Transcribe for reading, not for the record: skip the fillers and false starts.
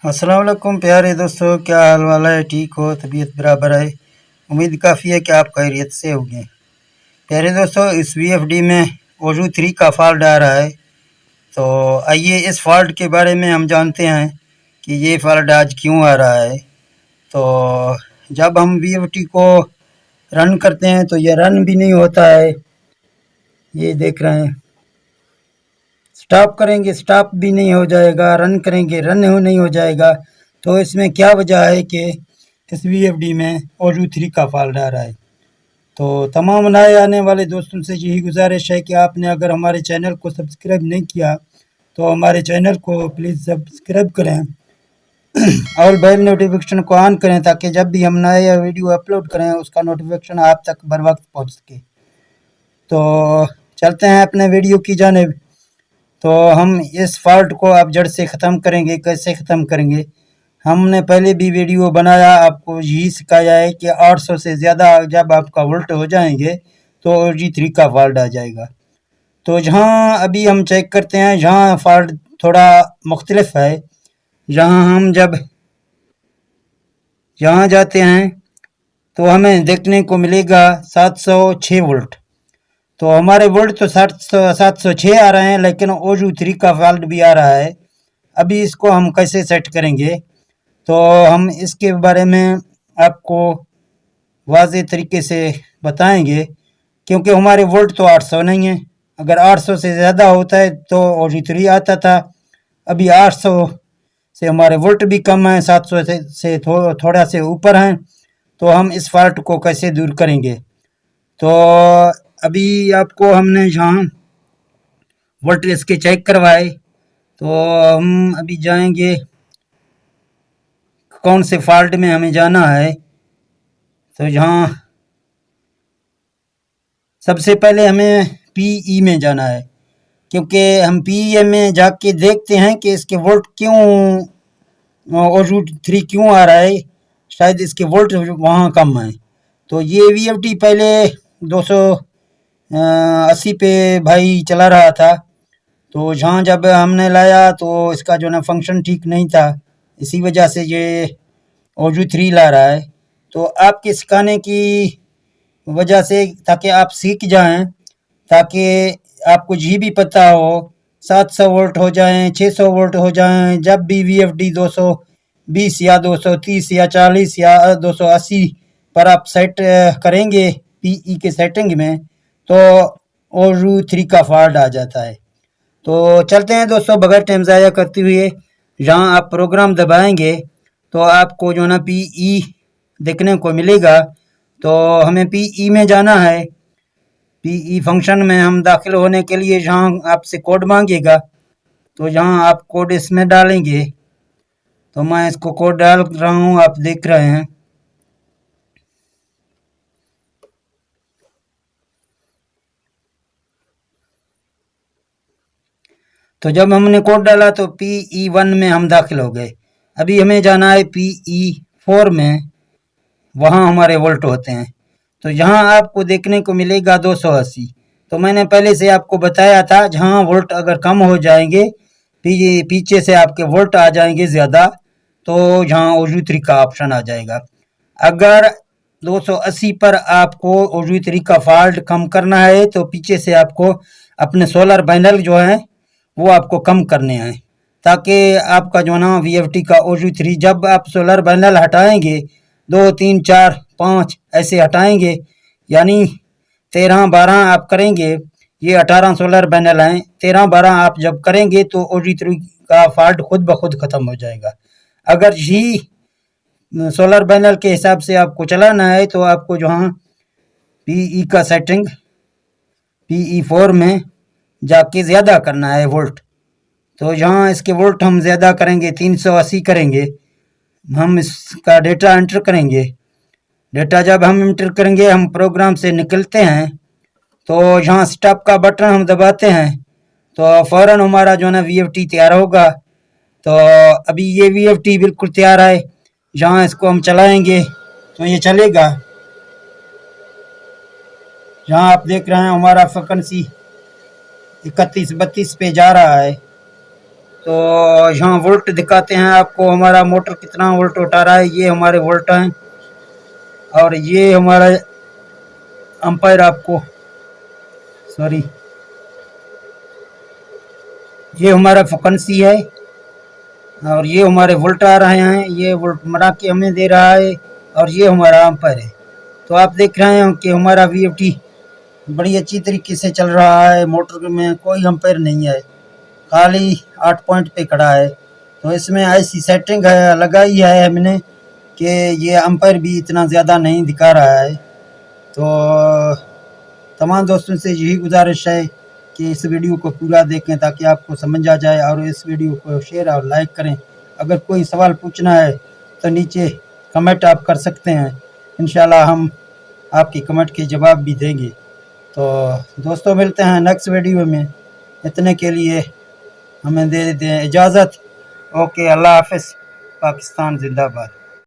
अस्सलाम वालेकुम प्यारे दोस्तों, क्या हाल वाला है? ठीक हो? तबीयत बराबर है? उम्मीद काफ़ी है कि आप खैरियत से होंगे। प्यारे दोस्तों, इस वीएफडी में ओजू 3 का फॉल्ट आ रहा है। तो आइए इस फॉल्ट के बारे में हम जानते हैं कि ये फॉल्ट आज क्यों आ रहा है। तो जब हम वीएफडी को रन करते हैं तो ये रन भी नहीं होता है, ये देख रहे हैं। स्टॉप करेंगे स्टॉप भी नहीं हो जाएगा, रन करेंगे रन नहीं हो जाएगा। तो इसमें क्या वजह है कि इस वीएफडी में ओजू 3 का फॉल्ट आ रहा है। तो तमाम नए आने वाले दोस्तों से यही गुजारिश है कि आपने अगर हमारे चैनल को सब्सक्राइब नहीं किया तो हमारे चैनल को प्लीज़ सब्सक्राइब करें और बेल नोटिफिकेशन को ऑन करें ताकि जब भी हम नया वीडियो अपलोड करें उसका नोटिफिकेशन आप तक बर वक्त पहुँच सके। तो चलते हैं अपने वीडियो की जानिब। तो हम इस फॉल्ट को अब जड़ से ख़त्म करेंगे। कैसे ख़त्म करेंगे? हमने पहले भी वीडियो बनाया, आपको यही सिखाया है कि 800 से ज़्यादा जब आपका वोल्ट हो जाएंगे तो OG3 का फॉल्ट आ जाएगा। तो जहाँ अभी हम चेक करते हैं, जहाँ फॉल्ट थोड़ा मुख्तलिफ है, जहाँ हम जब यहाँ जाते हैं तो हमें देखने को मिलेगा 706 वोल्ट। तो हमारे वोल्ट तो 706 आ रहे हैं, लेकिन OG3 का फॉल्ट भी आ रहा है। अभी इसको हम कैसे सेट करेंगे, तो हम इसके बारे में आपको वाज़े तरीके से बताएंगे, क्योंकि हमारे वोल्ट तो 800 नहीं है। अगर 800 से ज़्यादा होता है तो OG3 आता था। अभी 800 से हमारे वोल्ट भी कम है, 700 से थोड़ा से ऊपर हैं। तो हम इस फॉल्ट को कैसे दूर करेंगे? तो अभी आपको हमने जहाँ वोल्ट इसके चेक करवाए, तो हम अभी जाएंगे कौन से फॉल्ट में हमें जाना है। तो यहाँ सबसे पहले हमें PE में जाना है, क्योंकि हम PE में जाके देखते हैं कि इसके वोल्ट क्यों OG3 क्यों आ रहा है। शायद इसके वोल्ट वहाँ कम है। तो ये VFD पहले 280 पे भाई चला रहा था। तो जहाँ जब हमने लाया तो इसका जो ना फंक्शन ठीक नहीं था, इसी वजह से ये OG3 ला रहा है। तो आपके सिखाने की वजह से, ताकि आप सीख जाएं, ताकि आपको ये भी पता हो 700 वोल्ट हो जाएं, 600 वोल्ट हो जाएं, जब भी VFD 220 या 230 या 40 या 280 पर आप सेट करेंगे PE के सेटिंग में, तो OG3 का फॉल्ट आ जाता है। तो चलते हैं दोस्तों, बगैर टाइम ज़ाया करते हुए, जहाँ आप प्रोग्राम दबाएंगे तो आपको जो ना PE देखने को मिलेगा। तो हमें PE में जाना है। PE फंक्शन में हम दाखिल होने के लिए जहाँ आपसे कोड मांगेगा, तो जहाँ आप कोड इसमें डालेंगे। तो मैं इसको कोड डाल रहा हूँ, आप देख रहे हैं। तो जब हमने कोड डाला तो PE1 में हम दाखिल हो गए। अभी हमें जाना है PE4 में, वहाँ हमारे वोल्ट होते हैं। तो यहाँ आपको देखने को मिलेगा 280। तो मैंने पहले से आपको बताया था, जहाँ वोल्ट अगर कम हो जाएंगे, पीछे से आपके वोल्ट आ जाएंगे ज़्यादा, तो यहाँ OG3 का ऑप्शन आ जाएगा। अगर 280 पर आपको OG3 का फॉल्ट कम करना है तो पीछे से आपको अपने सोलर पैनल जो है वो आपको कम करने हैं, ताकि आपका जो ना VFD का OG3, जब आप सोलर पैनल हटाएंगे 2 3 4 5 ऐसे हटाएंगे, यानी 13 12 आप करेंगे। ये 18 सोलर पैनल हैं, 13 12 आप जब करेंगे तो OG3 का फॉल्ट खुद ब खुद ख़त्म हो जाएगा। अगर ही सोलर पैनल के हिसाब से आपको चलाना है तो आपको जहाँ PE का सेटिंग PE4 में जाके ज़्यादा करना है वोल्ट। तो यहाँ इसके वोल्ट हम ज़्यादा करेंगे, 380 करेंगे। हम इसका डेटा एंटर करेंगे। डेटा जब हम एंटर करेंगे, हम प्रोग्राम से निकलते हैं, तो यहाँ स्टॉप का बटन हम दबाते हैं तो फ़ौरन हमारा जो है ना VFD तैयार होगा। तो अभी ये VFD बिल्कुल तैयार है। जहाँ इसको हम चलाएंगे तो ये चलेगा। यहाँ आप देख रहे हैं हमारा फ्रिक्वेंसी 31 32 पे जा रहा है। तो यहाँ वोल्ट दिखाते हैं आपको, हमारा मोटर कितना वोल्ट उठा रहा है। ये हमारे वोल्ट हैं और ये हमारा एम्पायर आपको सॉरी ये हमारा फ्रिक्वेंसी है और ये हमारे वोल्ट आ रहे हैं। ये वोल्ट मरा के हमें दे रहा है और ये हमारा एम्पायर है। तो आप देख रहे हैं कि हमारा VFD बड़ी अच्छी तरीके से चल रहा है। मोटर में कोई एम्पायर नहीं है, खाली 8 पॉइंट पे खड़ा है। तो इसमें ऐसी सेटिंग है लगाई है हमने कि ये एम्पायर भी इतना ज़्यादा नहीं दिखा रहा है। तो तमाम दोस्तों से यही गुजारिश है कि इस वीडियो को पूरा देखें ताकि आपको समझ आ जाए और इस वीडियो को शेयर और लाइक करें। अगर कोई सवाल पूछना है तो नीचे कमेंट आप कर सकते हैं, इंशाल्लाह हम आपकी कमेंट के जवाब भी देंगे। तो दोस्तों मिलते हैं नेक्स्ट वीडियो में, इतने के लिए हमें दे दें इजाज़त। ओके, अल्लाह हाफ़िज़। पाकिस्तान जिंदाबाद।